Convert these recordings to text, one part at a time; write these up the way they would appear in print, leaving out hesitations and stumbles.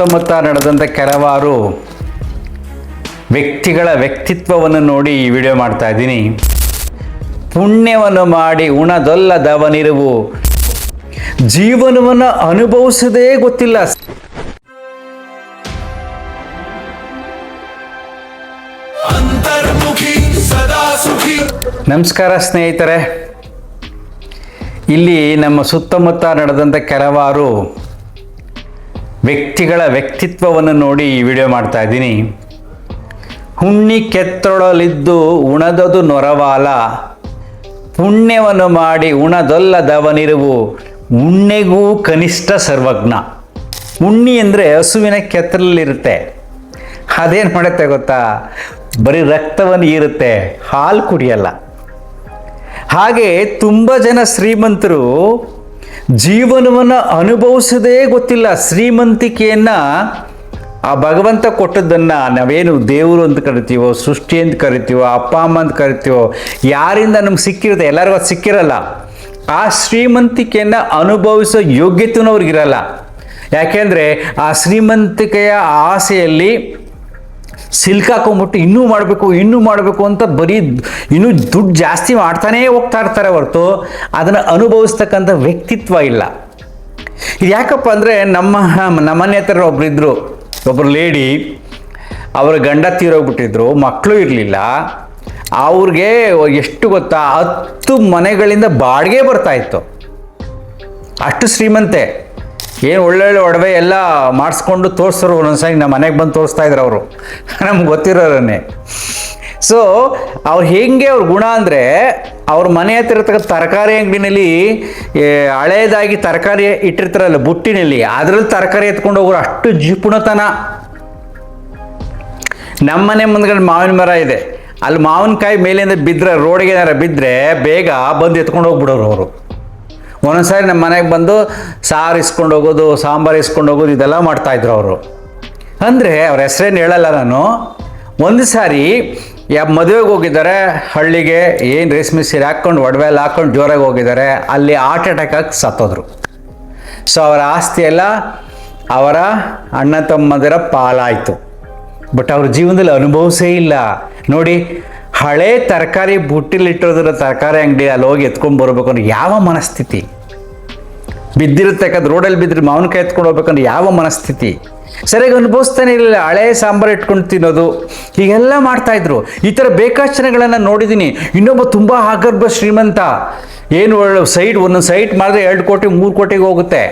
ಸುತ್ತಮುತ್ತ ನಡೆದಂಥ ಕೆಲವಾರು ವ್ಯಕ್ತಿಗಳ ವ್ಯಕ್ತಿತ್ವವನ್ನು ನೋಡಿ ಈ ವಿಡಿಯೋ ಮಾಡ್ತಾ ಇದ್ದೀನಿ. ಪುಣ್ಯವನ್ನು ಮಾಡಿ ಉಣದೊಲ್ಲದವನಿರುವು, ಜೀವನವನ್ನು ಅನುಭವಿಸದೇ ಗೊತ್ತಿಲ್ಲ. ನಮಸ್ಕಾರ ಸ್ನೇಹಿತರೆ, ಇಲ್ಲಿ ನಮ್ಮ ಸುತ್ತಮುತ್ತ ನಡೆದಂಥ ಕೆಲವಾರು ವ್ಯಕ್ತಿಗಳ ವ್ಯಕ್ತಿತ್ವವನ್ನು ನೋಡಿ ಈ ವಿಡಿಯೋ ಮಾಡ್ತಾ ಇದ್ದೀನಿ. ಹುಣ್ಣಿ ಕೆತ್ತೊಳಲಿದ್ದು ಉಣದದು ನೊರವಾಲ, ಪುಣ್ಯವನ್ನು ಮಾಡಿ ಉಣದೊಲ್ಲದವನಿರುವು, ಉಣ್ಣೆಗೂ ಕನಿಷ್ಠ ಸರ್ವಜ್ಞ. ಉಣ್ಣಿ ಅಂದರೆ ಹಸುವಿನ ಕೆತ್ತಲಲ್ಲಿರುತ್ತೆ. ಅದೇನು ಮಾಡುತ್ತೆ ಗೊತ್ತಾ? ಬರೀ ರಕ್ತವನ್ನು ಹೀರುತ್ತೆ, ಹಾಲು ಕುಡಿಯಲ್ಲ. ಹಾಗೆ ತುಂಬ ಜನ ಶ್ರೀಮಂತರು ಜೀವನವನ್ನು ಅನುಭವಿಸೋದೇ ಗೊತ್ತಿಲ್ಲ. ಶ್ರೀಮಂತಿಕೆಯನ್ನು ಆ ಭಗವಂತ ಕೊಟ್ಟದ್ದನ್ನು ನಾವೇನು ದೇವರು ಅಂತ ಕರಿತೀವೋ, ಸೃಷ್ಟಿ ಅಂತ ಕರಿತೀವೋ, ಅಪ್ಪ ಅಮ್ಮ ಅಂತ ಕರಿತೀವೋ, ಯಾರಿಂದ ನಮ್ಗೆ ಸಿಕ್ಕಿರುತ್ತೆ, ಎಲ್ಲರಿಗೂ ಅದು ಸಿಕ್ಕಿರಲ್ಲ. ಆ ಶ್ರೀಮಂತಿಕೆಯನ್ನು ಅನುಭವಿಸೋ ಯೋಗ್ಯತೆಯೂ ಅವ್ರಿಗಿರಲ್ಲ. ಯಾಕೆಂದರೆ ಆ ಶ್ರೀಮಂತಿಕೆಯ ಆಸೆಯಲ್ಲಿ ಸಿಲ್ಕಾಕೊಂಬಿಟ್ಟು ಇನ್ನೂ ಮಾಡಬೇಕು ಅಂತ ಬರೀ ಇನ್ನೂ ದುಡ್ಡು ಜಾಸ್ತಿ ಮಾಡ್ತಾನೇ ಹೋಗ್ತಾ ಇರ್ತಾರೆ ಹೊರತು ಅದನ್ನು ಅನುಭವಿಸ್ತಕ್ಕಂಥ ವ್ಯಕ್ತಿತ್ವ ಇಲ್ಲ. ಇದು ಯಾಕಪ್ಪ ಅಂದರೆ ನಮ್ಮನೆ ಹತ್ರ ಒಬ್ಬರು ಲೇಡಿ, ಅವರ ಗಂಡ ತೀರೋಗ್ಬಿಟ್ಟಿದ್ರು, ಮಕ್ಕಳು ಇರಲಿಲ್ಲ. ಅವ್ರಿಗೆ ಎಷ್ಟು ಗೊತ್ತಾ, 10 ಮನೆಗಳಿಂದ ಬಾಡಿಗೆ ಬರ್ತಾಯಿತ್ತು. ಅಷ್ಟು ಶ್ರೀಮಂತೆ. ಏನು ಒಳ್ಳೊಳ್ಳೆ ಒಡವೆ ಎಲ್ಲ ಮಾಡಿಸ್ಕೊಂಡು ತೋರಿಸ್ರು. ಒಂದೊಂದ್ಸಾರಿ ನಮ್ಮ ಮನೆಗೆ ಬಂದು ತೋರಿಸ್ತಾ ಇದ್ರು ಅವರು, ನಮ್ಗೆ ಗೊತ್ತಿರೋರನ್ನೇ. ಸೊ ಅವ್ರು ಹೇಗೆ ಅವ್ರ ಗುಣ ಅಂದರೆ, ಅವ್ರ ಮನೆ ಹತ್ರ ಇರ್ತಕ್ಕಂಥ ತರಕಾರಿ ಅಂಗಡಿನಲ್ಲಿ ಹಳೇದಾಗಿ ತರಕಾರಿ ಇಟ್ಟಿರ್ತಾರಲ್ಲ ಬುಟ್ಟಿನಲ್ಲಿ, ಅದರಲ್ಲಿ ತರಕಾರಿ ಎತ್ಕೊಂಡು ಹೋಗೋರು, ಅಷ್ಟು ಜಿಪುಣತನ. ನಮ್ಮನೆ ಮುಂದ್ಗಡೆ ಮಾವಿನ ಮರ ಇದೆ, ಅಲ್ಲಿ ಮಾವಿನಕಾಯಿ ಮೇಲಿಂದ ಬಿದ್ದರೆ, ರೋಡಿಗೆ ಏನಾರ ಬಿದ್ದರೆ ಬೇಗ ಬಂದು ಎತ್ಕೊಂಡು ಹೋಗ್ಬಿಡೋರು ಅವರು. ಒಂದೊಂದ್ಸಾರಿ ನಮ್ಮ ಮನೆಗೆ ಬಂದು ಸಾರು ಇಸ್ಕೊಂಡು ಹೋಗೋದು, ಸಾಂಬಾರು ಇಸ್ಕೊಂಡು ಹೋಗೋದು, ಇದೆಲ್ಲ ಮಾಡ್ತಾಯಿದ್ರು ಅವರು. ಅಂದರೆ ಅವ್ರ ಹೆಸರೇನು ಹೇಳಲ್ಲ ನಾನು. ಒಂದು ಸಾರಿ ಮದುವೆಗೆ ಹೋಗಿದ್ದಾರೆ ಹಳ್ಳಿಗೆ, ಏನು ರೇಷ್ಮೆ ಸೀರೆ ಹಾಕ್ಕೊಂಡು ಒಡವೆ ಎಲ್ಲ ಹಾಕ್ಕೊಂಡು ಜೋರಾಗಿ ಹೋಗಿದ್ದಾರೆ. ಅಲ್ಲಿ ಹಾರ್ಟ್ ಅಟ್ಯಾಕ್ ಆಗಿ ಸತ್ತೋದ್ರು. ಸೊ ಅವರ ಆಸ್ತಿ ಎಲ್ಲ ಅವರ ಅಣ್ಣ ತಮ್ಮದರ ಪಾಲಾಯಿತು. ಬಟ್ ಅವ್ರ ಜೀವನದಲ್ಲಿ ಅನುಭವಿಸೇ ಇಲ್ಲ. ನೋಡಿ, ಹಳೆ ತರಕಾರಿ ಬುಟ್ಟಿಲಿಟ್ಟಿರೋದ್ರ ತರಕಾರಿ ಅಂಗಡಿ ಅಲ್ಲಿ ಹೋಗಿ ಎತ್ಕೊಂಡು ಬರಬೇಕು ಅಂದ್ರೆ ಯಾವ ಮನಸ್ಥಿತಿ ಬಿದ್ದಿರುತ್ತೆ. ಯಾಕಂದ್ರೆ ರೋಡಲ್ಲಿ ಬಿದ್ದರೆ ಮಾವಿನಕಾಯಿ ಎತ್ಕೊಂಡು ಹೋಗ್ಬೇಕಂದ್ರೆ ಯಾವ ಮನಸ್ಥಿತಿ. ಸರಿಯಾಗಿ ಅನುಭವಿಸ್ತಾನೆ ಇರಲಿಲ್ಲ. ಹಳೆ ಸಾಂಬಾರು ಇಟ್ಕೊಂಡು ತಿನ್ನೋದು, ಹೀಗೆಲ್ಲ ಮಾಡ್ತಾಯಿದ್ರು. ಈ ಥರ ಬೇಕಾಷ್ಟು ಜನಗಳನ್ನು ನೋಡಿದ್ದೀನಿ. ಇನ್ನೊಬ್ಬ ತುಂಬ ಆಗರ್ಭ ಶ್ರೀಮಂತ, ಏನು ಒಂದೊಂದು ಸೈಟ್ ಮಾಡಿದ್ರೆ 2 ಕೋಟಿ 3 ಕೋಟಿಗೆ ಹೋಗುತ್ತೆ.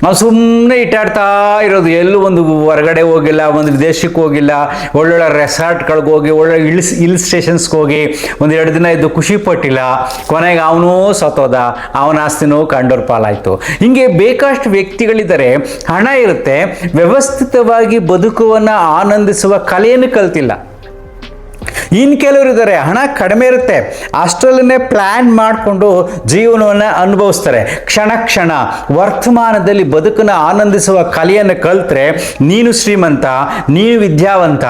ನಾವು ಸುಮ್ಮನೆ ಇಟ್ಟಾಡ್ತಾ ಇರೋದು. ಎಲ್ಲೂ ಒಂದು ಹೊರಗಡೆ ಹೋಗಿಲ್ಲ, ಒಂದು ದೇಶಕ್ಕೆ ಹೋಗಿಲ್ಲ, ಒಳ್ಳೊಳ್ಳೆ ರೆಸಾರ್ಟ್ಗಳಿಗೆ ಹೋಗಿ, ಒಳ್ಳೆ ಹಿಲ್ ಸ್ಟೇಷನ್ಸ್ಗೆ ಹೋಗಿ 1-2 ದಿನ ಇದ್ದು ಖುಷಿ ಪಟ್ಟಿಲ್ಲ. ಕೊನೆಗೆ ಅವನೂ ಸತ್ತೋದ, ಅವನ ಆಸ್ತಿನೂ ಕಂಡೋರ್ ಪಾಲಾಯಿತು. ಹಿಂಗೆ ಬೇಕಷ್ಟು ವ್ಯಕ್ತಿಗಳಿದ್ದಾರೆ. ಹಣ ಇರುತ್ತೆ, ವ್ಯವಸ್ಥಿತವಾಗಿ ಬದುಕುವನ್ನು ಆನಂದಿಸುವ ಕಲೆಯನ್ನು ಕಲ್ತಿಲ್ಲ. ಇನ್ನು ಕೆಲವರು ಇದ್ದಾರೆ, ಹಣ ಕಡಿಮೆ ಇರುತ್ತೆ, ಅಷ್ಟರಲ್ಲೇ ಪ್ಲ್ಯಾನ್ ಮಾಡಿಕೊಂಡು ಜೀವನವನ್ನು ಅನುಭವಿಸ್ತಾರೆ. ಕ್ಷಣ ವರ್ತಮಾನದಲ್ಲಿ ಬದುಕನ್ನು ಆನಂದಿಸುವ ಕಲೆಯನ್ನು ಕಲಿತ್ರೆ ನೀನು ಶ್ರೀಮಂತ, ನೀನು ವಿದ್ಯಾವಂತ.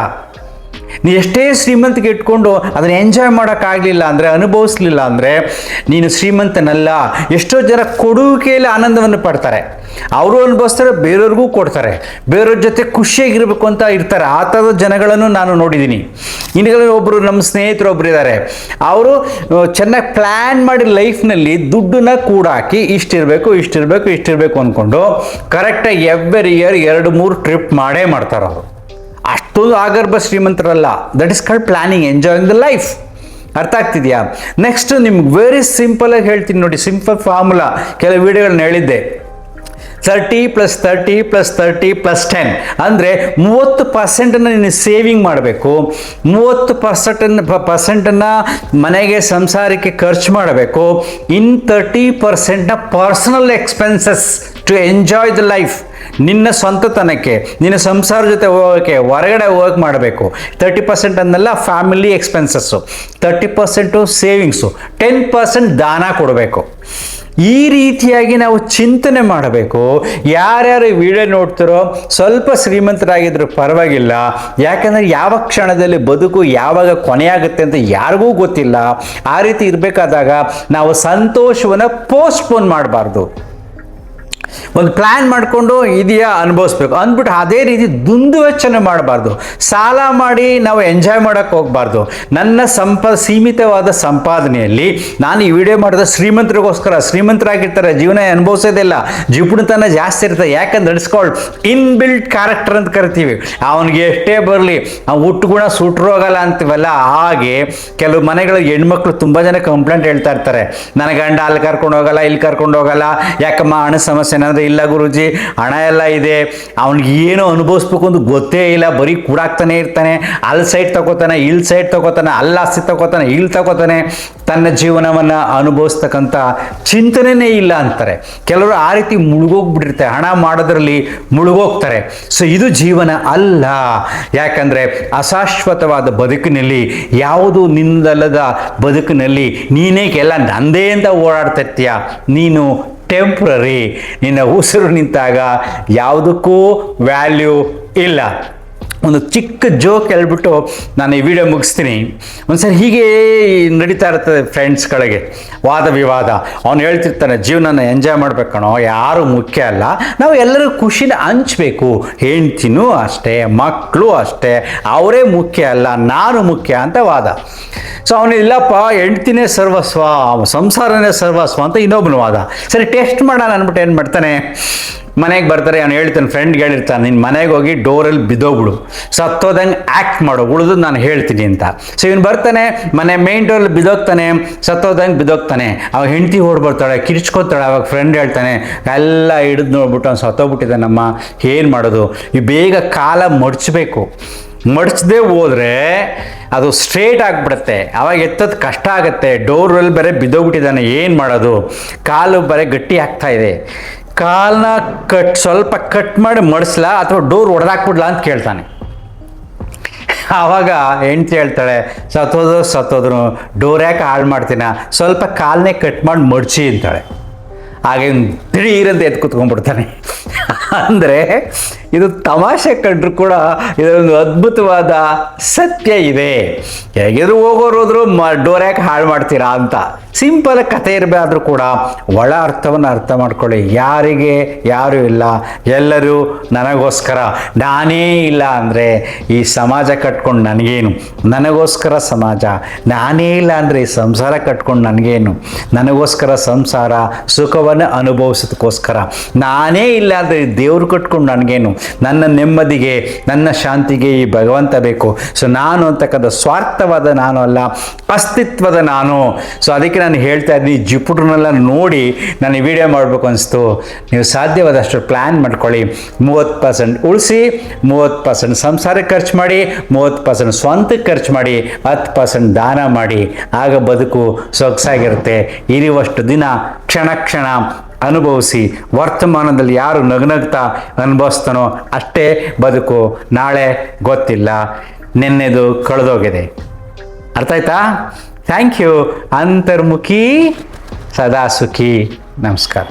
ನೀ ಎಷ್ಟೇ ಶ್ರೀಮಂತಿಗೆ ಇಟ್ಕೊಂಡು ಅದನ್ನು ಎಂಜಾಯ್ ಮಾಡೋಕ್ಕಾಗಲಿಲ್ಲ ಅಂದರೆ, ಅನುಭವಿಸ್ಲಿಲ್ಲ ಅಂದರೆ ನೀನು ಶ್ರೀಮಂತನಲ್ಲ. ಎಷ್ಟೋ ಜನ ಕೊಡುವಿಕೆಯಲ್ಲಿ ಆನಂದವನ್ನು ಪಡ್ತಾರೆ, ಅವರು ಅನುಭವಿಸ್ತಾರೆ, ಬೇರೆಯವ್ರಿಗೂ ಕೊಡ್ತಾರೆ, ಬೇರೆಯವ್ರ ಜೊತೆ ಖುಷಿಯಾಗಿರಬೇಕು ಅಂತ ಇರ್ತಾರೆ. ಆ ಥರದ ಜನಗಳನ್ನು ನಾನು ನೋಡಿದ್ದೀನಿ. ಇನ್ನು ಒಬ್ಬರು ನಮ್ಮ ಸ್ನೇಹಿತರು ಒಬ್ಬರು ಇದ್ದಾರೆ, ಅವರು ಚೆನ್ನಾಗಿ ಪ್ಲ್ಯಾನ್ ಮಾಡಿ ಲೈಫ್ನಲ್ಲಿ ದುಡ್ಡನ್ನ ಕೂಡಾಕಿ ಇಷ್ಟಿರಬೇಕು ಅಂದ್ಕೊಂಡು ಕರೆಕ್ಟಾಗಿ ಎವ್ರಿ ಇಯರ್ 2-3 ಟ್ರಿಪ್ ಮಾಡೇ ಮಾಡ್ತಾರೆ ಅವರು. ಅಷ್ಟೊಂದು ಆಗರ್ಭ ಶ್ರೀಮಂತರಲ್ಲ. That is called planning, enjoying the life. ಅರ್ಥ ಆಗ್ತಿದೆಯಾ? ನೆಕ್ಸ್ಟ್ ನಿಮ್ಗೆ ವೆರಿ ಸಿಂಪಲಾಗಿ ಹೇಳ್ತೀನಿ ನೋಡಿ, ಸಿಂಪಲ್ ಫಾರ್ಮುಲಾ. ಕೆಲವು ವಿಡಿಯೋಗಳನ್ನ ಹೇಳಿದ್ದೆ. 30 + 30 + 30 + 10 ಅಂದರೆ 30% ನೀನು ಸೇವಿಂಗ್ ಮಾಡಬೇಕು, 30% ಮನೆಗೆ ಸಂಸಾರಕ್ಕೆ ಖರ್ಚು ಮಾಡಬೇಕು, in 30% personal expenses to enjoy the life. ನಿನ್ನ ಸ್ವಂತತನಕ್ಕೆ, ನಿನ್ನ ಸಂಸಾರ ಜೊತೆ ಹೋಗೋಕ್ಕೆ, ಹೊರಗಡೆ ಹೋಗಕ್ಕೆ ಮಾಡಬೇಕು. 30% ಅನ್ನೆಲ್ಲ ಫ್ಯಾಮಿಲಿ ಎಕ್ಸ್ಪೆನ್ಸಸ್ಸು, 30% ಸೇವಿಂಗ್ಸು, 10% ದಾನ ಕೊಡಬೇಕು. ಈ ರೀತಿಯಾಗಿ ನಾವು ಚಿಂತನೆ ಮಾಡಬೇಕು. ಯಾರ್ಯಾರು ವಿಡಿಯೋ ನೋಡ್ತಾರೋ ಸ್ವಲ್ಪ ಶ್ರೀಮಂತರಾಗಿದ್ರೂ ಪರವಾಗಿಲ್ಲ. ಯಾಕಂದರೆ ಯಾವ ಕ್ಷಣದಲ್ಲಿ ಬದುಕು ಯಾವಾಗ ಕೊನೆಯಾಗುತ್ತೆ ಅಂತ ಯಾರಿಗೂ ಗೊತ್ತಿಲ್ಲ. ಆ ರೀತಿ ಇರಬೇಕಾದಾಗ ನಾವು ಸಂತೋಷವನ್ನು ಪೋಸ್ಟ್ಪೋನ್ ಮಾಡಬಾರ್ದು. ಒಂದು ಪ್ಲ್ಯಾನ್ ಮಾಡಿಕೊಂಡು ಇದೆಯಾ ಅನುಭವಿಸ್ಬೇಕು ಅಂದ್ಬಿಟ್ಟು ಅದೇ ರೀತಿ ದುಂದುವೆಚ್ಚನೆ ಮಾಡಬಾರ್ದು. ಸಾಲ ಮಾಡಿ ನಾವು ಎಂಜಾಯ್ ಮಾಡೋಕ್ಕೆ ಹೋಗಬಾರ್ದು. ನನ್ನ ಸೀಮಿತವಾದ ಸಂಪಾದನೆಯಲ್ಲಿ ನಾನು ಈ ವಿಡಿಯೋ ಮಾಡಿದ ಶ್ರೀಮಂತರಿಗೋಸ್ಕರ, ಶ್ರೀಮಂತರಾಗಿರ್ತಾರೆ, ಜೀವನ ಅನುಭವಿಸೋದಿಲ್ಲ, ಜಿಪುಣತನ ಜಾಸ್ತಿ ಇರ್ತದೆ. ಯಾಕಂದ್ರೆ ನಡೆಸ್ಕೊಳ್ಳಿ ಇನ್ಬಿಲ್ಟ್ ಕ್ಯಾರೆಕ್ಟರ್ ಅಂತ ಕರಿತೀವಿ. ಅವನಿಗೆ ಎಷ್ಟೇ ಬರಲಿ ಅವ್ನು ಹುಟ್ಟು ಗುಣ ಸುಟ್ರು ಹೋಗಲ್ಲ ಅಂತೀವಲ್ಲ, ಹಾಗೆ ಕೆಲವು ಮನೆಗಳಿಗೆ ಹೆಣ್ಮಕ್ಳು ತುಂಬ ಜನ ಕಂಪ್ಲೇಂಟ್ ಹೇಳ್ತಾ ಇರ್ತಾರೆ, ನನ್ನ ಗಂಡ ಅಲ್ಲಿ ಕರ್ಕೊಂಡು ಹೋಗಲ್ಲ, ಇಲ್ಲಿ ಕರ್ಕೊಂಡು ಹೋಗಲ್ಲ, ಯಾಕಮ್ಮ ಹಣ ಸಮಸ್ಯೆ ಏನಾದರೂ ಇಲ್ಲ ಗುರೂಜಿ, ಹಣ ಎಲ್ಲ ಇದೆ, ಅವ್ನಿಗೆ ಏನು ಅನುಭವಿಸ್ಬೇಕು ಅಂತ ಗೊತ್ತೇ ಇಲ್ಲ, ಬರೀ ಕೂಡಾಕ್ತಾನೆ ಇರ್ತಾನೆ, ಅಲ್ಲಿ ಸೈಡ್ ತಗೋತಾನೆ, ಇಲ್ಲಿ ಸೈಡ್ ತಗೋತಾನೆ, ಅಲ್ಲಿ ಆಸ್ತಿ ತಗೋತಾನೆ, ಇಲ್ಲಿ ತಗೋತಾನೆ, ತನ್ನ ಜೀವನವನ್ನು ಅನುಭವಿಸ್ತಕ್ಕಂಥ ಚಿಂತನೆಯೇ ಇಲ್ಲ ಅಂತಾರೆ. ಕೆಲವರು ಆ ರೀತಿ ಮುಳುಗೋಗ್ಬಿಟ್ಟಿರ್ತಾರೆ, ಹಣ ಮಾಡೋದ್ರಲ್ಲಿ ಮುಳುಗೋಗ್ತಾರೆ. ಸೊ ಇದು ಜೀವನ ಅಲ್ಲ. ಯಾಕಂದರೆ ಅಶಾಶ್ವತವಾದ ಬದುಕಿನಲ್ಲಿ, ಯಾವುದು ನಿಂದಲ್ಲದ ಬದುಕಿನಲ್ಲಿ ನೀನೇ ಎಲ್ಲ ನಂದೇ ಅಂತ ಓಡಾಡ್ತಿರ್ತೀಯ. ನೀನು ಟೆಂಪ್ರರಿ. ನಿನ್ನ ಉಸಿರು ನಿಂತಾಗ ಯಾವುದಕ್ಕೂ ವ್ಯಾಲ್ಯೂ ಇಲ್ಲ. ಒಂದು ಚಿಕ್ಕ ಜೋಕ್ ಹೇಳ್ಬಿಟ್ಟು ನಾನು ಈ ವಿಡಿಯೋ ಮುಗಿಸ್ತೀನಿ. ಒಂದ್ಸರಿ ಹೀಗೆ ನಡೀತಾ ಇರ್ತದೆ ಫ್ರೆಂಡ್ಸ್ಗಳಿಗೆ ವಾದ ವಿವಾದ. ಅವನು ಹೇಳ್ತಿರ್ತಾನೆ, ಜೀವನನ ಎಂಜಾಯ್ ಮಾಡ್ಬೇಕಣೋ, ಯಾರು ಮುಖ್ಯ ಅಲ್ಲ, ನಾವು ಎಲ್ಲರೂ ಖುಷಿನ ಹಂಚ್ಬೇಕು, ಹೆಂಡ್ತಿನೂ ಅಷ್ಟೇ, ಮಕ್ಕಳು ಅಷ್ಟೇ, ಅವರೇ ಮುಖ್ಯ ಅಲ್ಲ, ನಾನು ಮುಖ್ಯ ಅಂತ ವಾದ. ಸೊ ಅವನು ಇಲ್ಲಪ್ಪ ಹೆಂಡ್ತಿನೇ ಸರ್ವಸ್ವ, ಸಂಸಾರನೇ ಸರ್ವಸ್ವ ಅಂತ ಇನ್ನೊಬ್ಬನ ವಾದ. ಸರಿ ಟೆಸ್ಟ್ ಮಾಡೋಣ ಅಂದ್ಬಿಟ್ಟು ಏನು ಮಾಡ್ತಾನೆ, ಮನೆಗೆ ಬರ್ತಾರೆ, ಅವನು ಹೇಳ್ತಾನೆ, ಫ್ರೆಂಡ್ಗೆ ಹೇಳಿರ್ತಾನೆ, ನಿನ್ನ ಮನೆಗೆ ಹೋಗಿ ಡೋರಲ್ಲಿ ಬಿದ್ದೋಗ್ಬಿಡು, ಸತ್ತೋದಂಗೆ ಆ್ಯಕ್ಟ್ ಮಾಡು, ಉಳಿದು ನಾನು ಹೇಳ್ತೀನಿ ಅಂತ. ಸೊ ಇವನು ಬರ್ತಾನೆ, ಮನೆ ಮೇನ್ ಡೋರಲ್ಲಿ ಬಿದ್ದೋಗ್ತಾನೆ, ಸತ್ತೋದಂಗೆ ಬಿದ್ದೋಗ್ತಾನೆ. ಅವಾಗ ಹೆಂಡ್ತಿ ಓಡ್ಬರ್ತಾಳೆ, ಕಿರ್ಚ್ಕೊತಾಳೆ. ಅವಾಗ ಫ್ರೆಂಡ್ ಹೇಳ್ತಾನೆ, ಎಲ್ಲ ಹಿಡಿದು ನೋಡ್ಬಿಟ್ಟು ಅವ್ನು ಸತ್ತೋಗ್ಬಿಟ್ಟಿದ್ದಾನಮ್ಮ, ಏನು ಮಾಡೋದು, ಈ ಬೇಗ ಕಾಲ ಮಡ್ಚಬೇಕು, ಮಡ್ಚದೇ ಹೋದರೆ ಅದು ಸ್ಟ್ರೇಟ್ ಆಗಿಬಿಡುತ್ತೆ, ಅವಾಗ ಎತ್ತೋದು ಕಷ್ಟ ಆಗುತ್ತೆ. ಡೋರಲ್ಲಿ ಬೇರೆ ಬಿದ್ದೋಗ್ಬಿಟ್ಟಿದ್ದಾನೆ, ಏನು ಮಾಡೋದು, ಕಾಲು ಬೇರೆ ಗಟ್ಟಿ ಆಗ್ತಾ ಇದೆ, ಕಾಲನ್ನ ಸ್ವಲ್ಪ ಕಟ್ ಮಾಡಿ ಮಡಿಸ್ಲಾ ಅಥವಾ ಡೋರ್ ಹೊಡೆದಾಕ್ಬಿಡ್ಲಾ ಅಂತ ಕೇಳ್ತಾನೆ. ಆವಾಗ ಹೆಂಡ್ತಿ ಹೇಳ್ತಾಳೆ, ಸತ್ತೋದ್ರು ಡೋರ್ ಯಾಕೆ ಹಾಳು ಮಾಡ್ತೀನ, ಸ್ವಲ್ಪ ಕಾಲನ್ನೇ ಕಟ್ ಮಾಡಿ ಮಡ್ಚಿ ಅಂತಾಳೆ. ಹಾಗೆ ದಿಢೀರಂತ ಎದ್ದು ಕೂತ್ಕೊಂಡ್ಬಿಡ್ತಾನೆ. ಅಂದರೆ ಇದು ತಮಾಷೆ ಕಂಡ್ರು ಕೂಡ ಇದೊಂದು ಅದ್ಭುತವಾದ ಸತ್ಯ ಇದೆ. ಹೇಗಿದ್ರು ಹೋಗೋರು ಹೋದ್ರು ಡೋರ್ ಯಾಕೆ ಹಾಳು ಮಾಡ್ತೀರಾ ಅಂತ ಸಿಂಪಲ್ ಕಥೆ ಇರಬೇಕಾದ್ರೂ ಕೂಡ ಒಳ ಅರ್ಥವನ್ನು ಅರ್ಥ ಮಾಡ್ಕೊಳ್ಳಿ. ಯಾರಿಗೆ ಯಾರೂ ಇಲ್ಲ, ಎಲ್ಲರೂ ನನಗೋಸ್ಕರ. ನಾನೇ ಇಲ್ಲ ಅಂದರೆ ಈ ಸಮಾಜ ಕಟ್ಕೊಂಡು ನನಗೇನು, ನನಗೋಸ್ಕರ ಸಮಾಜ. ನಾನೇ ಇಲ್ಲ ಅಂದರೆ ಈ ಸಂಸಾರ ಕಟ್ಕೊಂಡು ನನಗೇನು, ನನಗೋಸ್ಕರ ಸಂಸಾರ ಸುಖವನ್ನು ಅನುಭವಿಸೋದಕ್ಕೋಸ್ಕರ. ನಾನೇ ಇಲ್ಲ ಅಂದರೆ ದೇವ್ರು ಕಟ್ಕೊಂಡು ನನಗೇನು, ನನ್ನ ನೆಮ್ಮದಿಗೆ ನನ್ನ ಶಾಂತಿಗೆ ಈ ಭಗವಂತ ಬೇಕು. ಸೊ ನಾನು ಅಂತಕ್ಕಂಥ ಸ್ವಾರ್ಥವಾದ ನಾನು ಅಲ್ಲ, ಅಸ್ತಿತ್ವದ ನಾನು. ಸೊ ಅದಕ್ಕೆ ನಾನು ಹೇಳ್ತಾ ಇದ್ದೀನಿ, ಜಿಪುಟ್ರನ್ನೆಲ್ಲ ನೋಡಿ ನಾನು ಈ ವಿಡಿಯೋ ಮಾಡಬೇಕು ಅನಿಸ್ತು. ನೀವು ಸಾಧ್ಯವಾದಷ್ಟು ಪ್ಲ್ಯಾನ್ ಮಾಡ್ಕೊಳ್ಳಿ. 30% ಉಳಿಸಿ, 30% ಸಂಸಾರಕ್ಕೆ ಖರ್ಚು ಮಾಡಿ, 30% ಸ್ವಂತಕ್ಕೆ ಖರ್ಚು ಮಾಡಿ, 10% ದಾನ ಮಾಡಿ. ಆಗ ಬದುಕು ಸೊಗಸಾಗಿರುತ್ತೆ. ಇರುವಷ್ಟು ದಿನ ಕ್ಷಣ ಕ್ಷಣ ಅನುಭವಿಸಿ. ವರ್ತಮಾನದಲ್ಲಿ ಯಾರು ನಗ್ನಗ್ತಾ ಅನುಭವಿಸ್ತಾನೋ ಅಷ್ಟೇ ಬದುಕು. ನಾಳೆ ಗೊತ್ತಿಲ್ಲ, ನೆನ್ನೆದು ಕಳೆದೋಗಿದೆ. ಅರ್ಥ ಆಯ್ತಾ? Thank you. ಅಂತರ್ಮುಖಿ ಸದಾ ಸುಖಿ. ನಮಸ್ಕಾರ.